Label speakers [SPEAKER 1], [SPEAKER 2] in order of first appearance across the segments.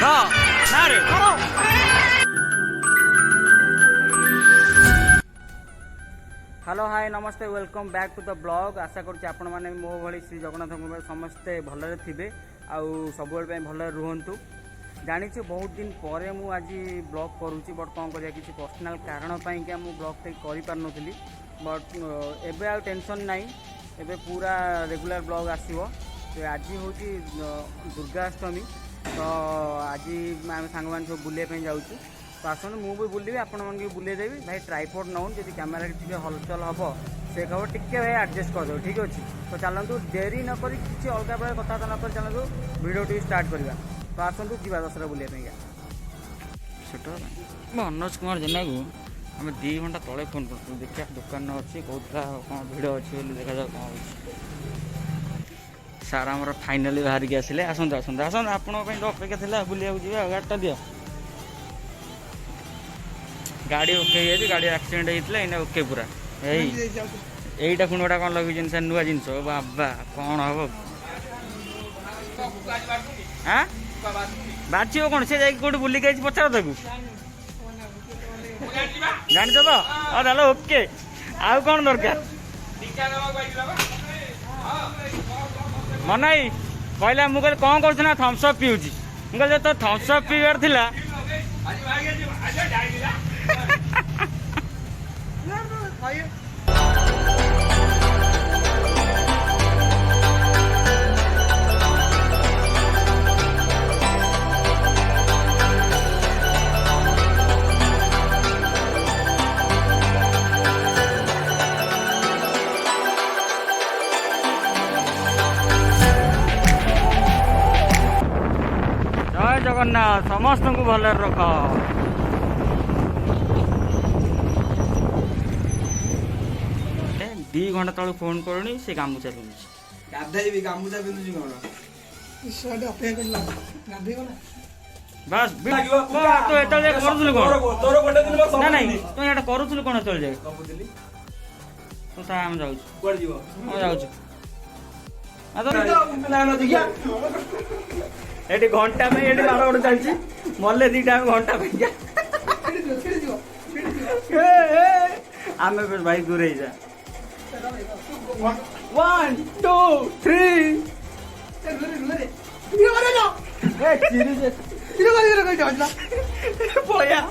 [SPEAKER 1] हाँ ना रे हेलो हाय नमस्ते welcome back to the blog आशा करुँच आपण मैंने मो भली श्री जगन्नाथ समस्ते भलरे थे आउ सब भलरे रुहतु जानी बहुत दिन पर मु आज ब्लॉग करुँची बट कौन करिया किसी पर्सनाल कारण पाइंका मु ब्लॉग टे करि पारनथली बट एबे आ टेंशन नाई एबे पूरा रेगुलर ब्लॉग आसीबो तो आज हूँ दुर्गाष्टमी तो आज आम सांग मैंने सब बुलाइए जाऊँ तो आसत मुझे बुलि आपण भी बुलेदेवी भाई ट्राइपॉड नौ जी कैमेरा टी हलचल हम से खबर टी भाई एडजस्ट करदे ठीक अच्छे तो चलतु डेरी नक किसी अलग प्रकार कथा नक चलतु भिडियो टी स्टार्ट करवा तो आसतु जा दसरा बुलाइए छोट मनोज कुमार जेना को आम 2 घंटा तले फोन कर देखा दुकान अच्छी कहता कौन भिड़ अच्छी देखा जाओ कौन हो सार आम फाइनाली बाहर की आसिले आसत आसत आसत आपण अपेक्षा था बुलिया जा गाड़ीटा दियो गाड़ी ओके हो गाड़ी एक्सीडेंट होता है ओके पूरा यहीटा पुणी गोटा कौन लगे सर नुआ जिन बाबा कौन हम हाँ बाची कौन से कौट बुलिक पचार ताकू जान तो चलो ओके आउ कौन दरकार मनाई कहला मुझे कौन कर थम्सअप पीऊँगी मुझे तो थम्सअप पीवार थिला जय जगन्नाथ समस्त को भल रख 2 घंटा तक फोन करनी से गामुचा पिंधुची
[SPEAKER 2] गाधेबी गामुचा पिंधुची कोन इसाडे अपेक्षा करला गाधे कोन
[SPEAKER 1] बस तो एटा जे करूथुल कोन तोर गोटे दिन बस ना नहीं तो एटा करूथुल कोन चल जाय कबुतली तो ता हम जाऊ कोड जीवो हम जाऊ आ तो ना ना दिया एटी घंटा में एटी बारो उड़ चलची मल्ले 2 टाइम घंटा में जा छेड़ी जीवो आमे बस भाई दूर ही जा 1 2 3 पळया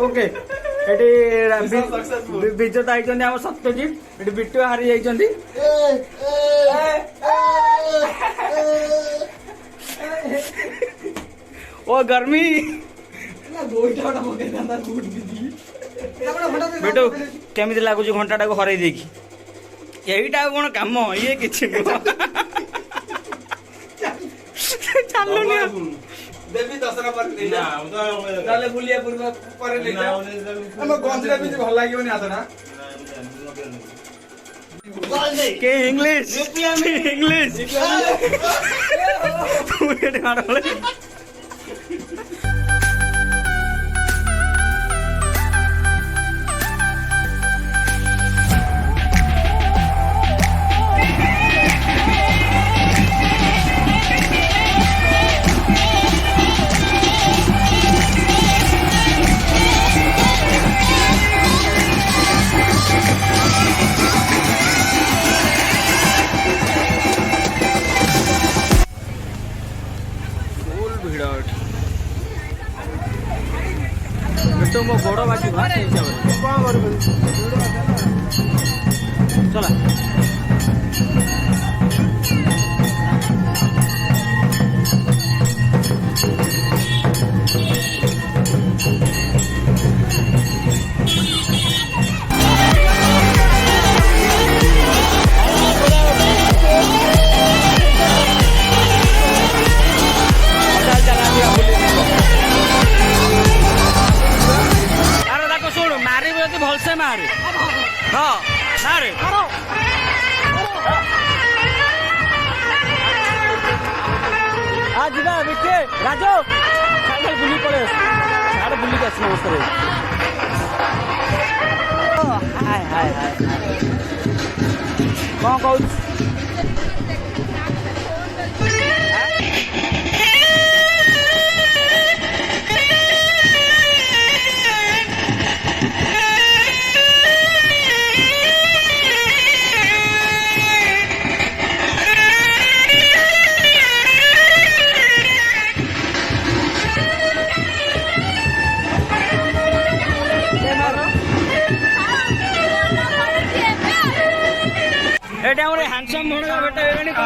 [SPEAKER 1] ओके विजेता आई आम सत्यजित ये बिट्टू हारी जाइए ओ गर्मी बेटू केमी लगुच घंटा को हर यहीटा कौन कम ये किसी चलुनि देवी दसरा पर ना ताले बुलिया पूर्व पर लेना हम गंजरा भी भल लागियो नि आतना के इंग्लिश इंग्लिश पूरे मारले तो मो गोड़ बाकी भाषा हिसाब चला भलसे मारे हाँ ना रे आज राजो बुली पड़े ଆରେ ବୁଲିକି ଆସି ନମସ୍କାର। ହାଏ ହାଏ ହାଏ କ'ଣ କହୁଛୁ? ଏଇଟା ଆମର ହ୍ୟାଣ୍ଡସମ୍ ଭଣଜା ଭେଟ ହେଇଗଲାଣି। କ'ଣ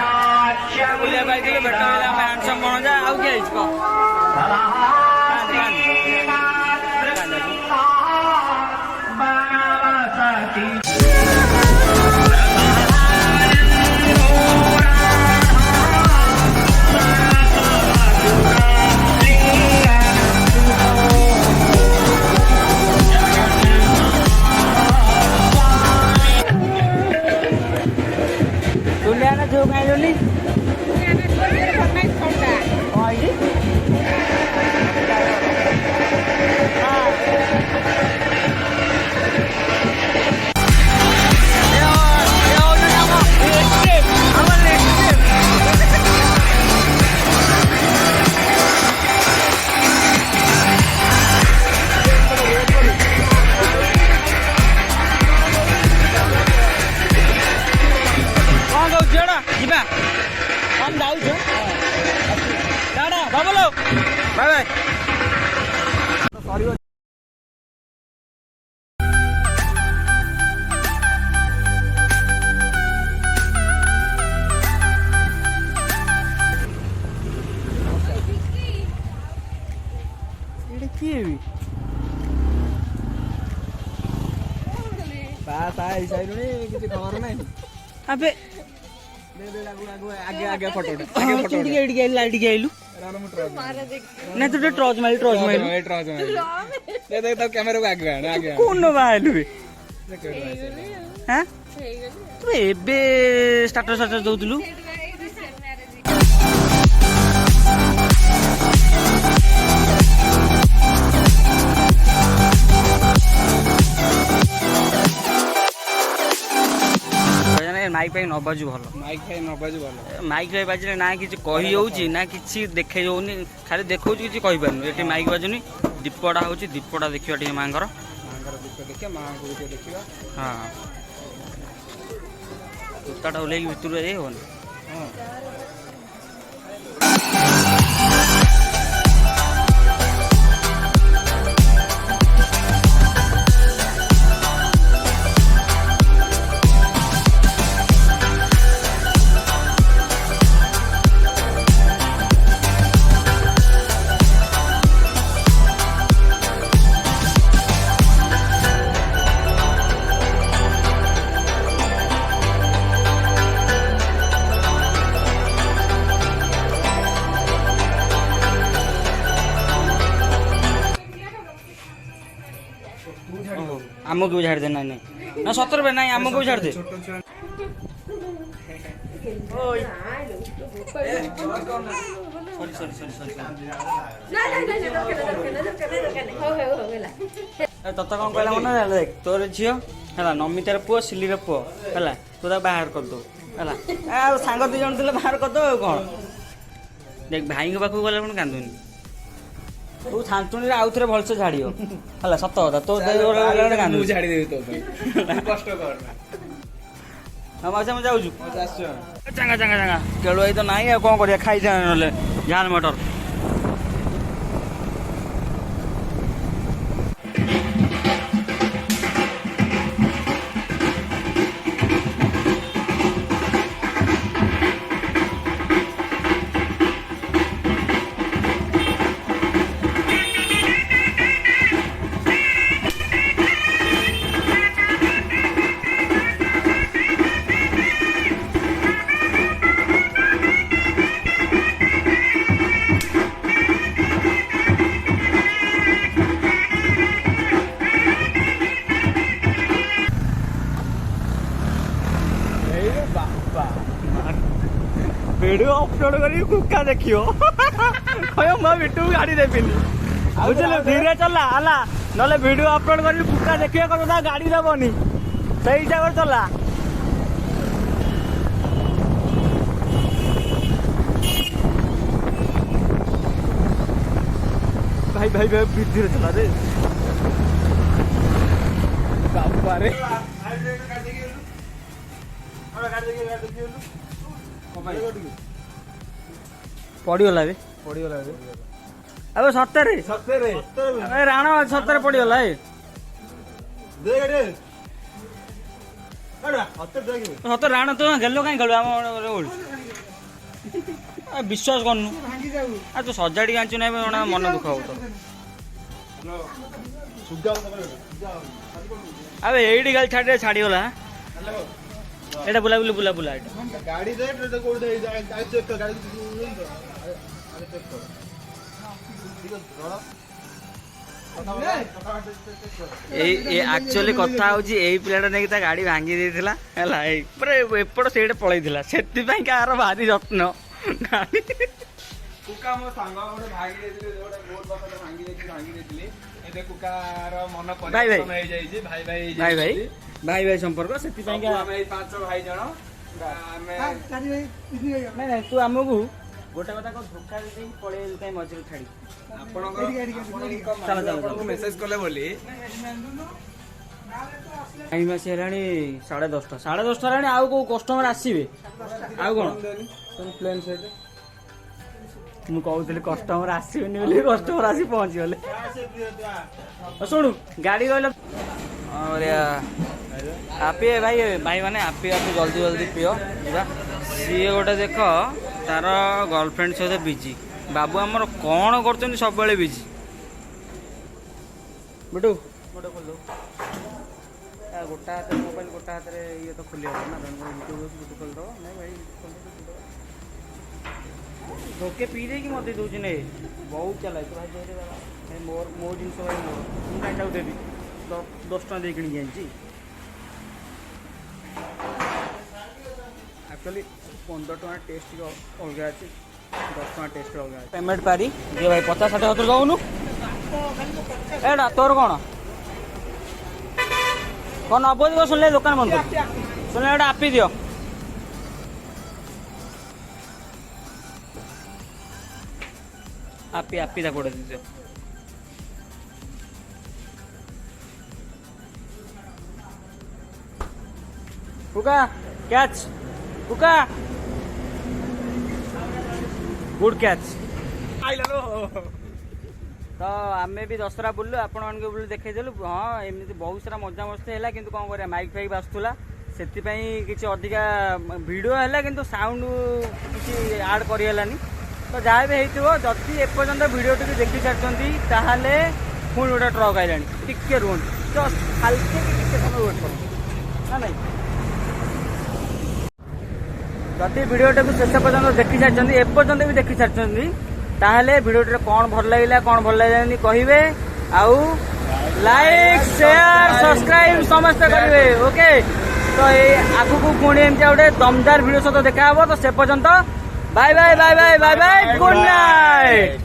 [SPEAKER 1] କହିବା ବୁଲିବା ପାଇଥିଲେ ଭେଟ ହେଇଗଲା ଆମେ ହ୍ୟାଣ୍ଡସମ୍ ଭଣଜା। ଆଉ କିଏ ହେଇଛି କହ? ଦୁନିଆରେ ଯୋଉ ଖାଇଲୁନି ଯିବା ଆମେ ଯାଉଛୁ। Babul bye bye. ସରିବ ଏଇଟା କିଏ ବି ତା ହେଇସାରିଲୁଣି କିଛି ଖବର ନାହିଁ। ଆବେ ଆगे फोटो ଟିକେ ଆଇଲୁ ନା ତୁ ଟର୍ଚ ମାଇଲୁ କ୍ୟାମେରା ଆगे ଆगे କୋନ ବାହାରିଲୁ ତୁ ଏବେ ଷ୍ଟାଟସ୍ ଦଉଥିଲୁ। ମାଇକ୍ ପାଇଁ ନ ବାଜୁ ଭଲ। ମାଇକ୍ ପାଇଁ ବାଜିଲେ ନା କିଛି କହି ହଉଛି ନା କିଛି ଦେଖେଇ ହଉନି, ଖାଲି ଦେଖଉଛି କିଛି କହିପାରୁନି। ଏଠି ମାଇକ୍ ବାଜୁନି, ଦୀପଟା ହଉଛି, ଦୀପଟା ଦେଖିବା ଟିକେ ମାଙ୍କର। ହଁ ଜୋତାଟା ଓହ୍ଲେଇକି ଭିତରୁ ଯାଇ ହବନି। ଆମକୁ ବି ଛାଡ଼ିଦେ। ନାଇଁ ନାଇଁ ନା ସତରେ ବେ ନାଇଁ ଆମକୁ ବି ଛାଡ଼ିଦେ। ତତେ କ'ଣ କହିଲା ମନେ ଦେଖ, ତୋର ଝିଅ ହେଲା, ନମିତାର ପୁଅ, ସିଲିର ପୁଅ ହେଲା, ତୁ ତାକୁ ବାହାର କରିଦେବୁ ହେଲା। ଆଉ ସାଙ୍ଗ 2 ଜଣ ଥିଲେ ବାହାର କରିଦେବୁ ଆଉ କ'ଣ। ଦେଖ ଭାଇଙ୍କ ପାଖକୁ ଗଲେ କ'ଣ କାନ୍ଦୁନି, ତୁ ଛାଞ୍ଚୁଣିରେ ଆଉ ଥରେ ଭଲସେ ଝାଡ଼ିବ ହେଲା। ସତ କଥା ତୋ କାନ୍ଦୁନି, ଝାଡ଼ିଦେବି ତୋ ପାଇଁ, କଷ୍ଟ କରନା। ହଁ ମାଉସୀ ଆମେ ଯାଉଛୁ। ଚାଙ୍ଗା ଚାଙ୍ଗା ଚାଙ୍ଗା କେଳୁ ଭାଇ ତ ନାହିଁ ଆଉ କ'ଣ କରିବା, ଖାଇଥା ନହେଲେ ଝାଲ ମଟର। वीडियो अपलोड करी कुका देखियो कहो मैं बिटू गाड़ी देबिनी बुझिले धीरे चला हला नले वीडियो अपलोड करी कुका देखियो करो गाड़ी देबनी सही हिसाब से चला भाई भाई भाई धीरे चला रे बाबा रे पड़गला रे अब सतरे राणा सतरे पड़गला सतर राणा तो गेलो कहीं खेलु आम विश्वास करनु आ तो सजाड़ी आंचु ना मन दुख हो अब एडी गाल छाड़ी छाड़ीगला एटा बुला बुला बुला बुला
[SPEAKER 2] गाड़ी दे तो कोड दे गाड़ी चेक कर गाड़ी चेक कर
[SPEAKER 1] एक्चुअली कथा होची एई पिलाटा नेकी ता गाड़ी भांगी देथिला हैला एई पर एपड़ सेड पळैथिला सेति पई कार भारी यत्न गाड़ी
[SPEAKER 2] कुका मो सांग गोटे भांगी देथिले गोटे बोर्ड बसले भांगी देथिले एते कुकार मन परिवर्तन हो जाई छी भाई
[SPEAKER 1] भाई संपर्क सेति पई का
[SPEAKER 2] हम एई पांच भाई जण
[SPEAKER 1] नहीं नहीं तू आमको गोटे कथा को धोखा दे पळे काई मजरे छाड़ी
[SPEAKER 2] आपन मेसेज कले बोली
[SPEAKER 1] टाइम आसी हेलाणी 10:30 10:30 हेलाणी आउ को कस्टमर आसीबे आउ कोन
[SPEAKER 2] प्लेन सेट
[SPEAKER 1] मु कहउतली कस्टमर आसीबेनी बोली कस्टमर आसी पहुंची गले सुनु गाड़ी गइल और आपी भाई भाई माने आपी जल्दी जल्दी पियो सी गोटे देख तार गर्लफ्रेंड सहित बिजी बाबू आमर कौन कर सब बेले बिजी बेटू गोटे खोल दो गोटा हाथ मोबाइल गोटा हाथ ये तो खोली ना यूट्यूब खोल दो नहीं भाई धोके पी दे कि मत दूसरी नहीं बहुत चला तो भाई मोर मो जिन भाई मोर मुझे कहीं देवी 10 टका देकिन जानी एक्चुअली 15 टका टेस्ट अलग अच्छी 10 टका टेस्ट अलग पेमेंट पारी ये भाई 50-60 दौनु एटा तोर कौन कौन अबोध सुनले दुकान बंद कर सुनले एटा आपी दियो आपी आपी दा कोड दियो कुका कैच कुका गुड कैच आई लो तो आम भी दशहरा बुलू आपण बुल देखदेलु हाँ एमती बहुत सारा मजा मस्ती है कि कौन कर माइक फाइक बासूला से किसी अधिका भिडियो है कि साउंड किसी आड करगलानी तो जहाँ भी हो जदि एपर्तंत भिडियो टी देखी सारी ताहले पुणी गोटे ट्रक आइला टिके रुहतु जस्ट हल्के टिके समय वेट कर ना नहीं जदि भिडियो टी शेष पर्यटन देखी सारी एपर्तंत भी देखी सारी ताहले भिडियो कौन भल लगे कौन भल लगे कहे आउ लाइक शेयर सब्सक्राइब समस्त करेंगे ओके तो ये आगु को पुणी एमती गोटे दमदार भिडियो सहित देखा तो से पर्यंत bye bye bye bye bye bye good night.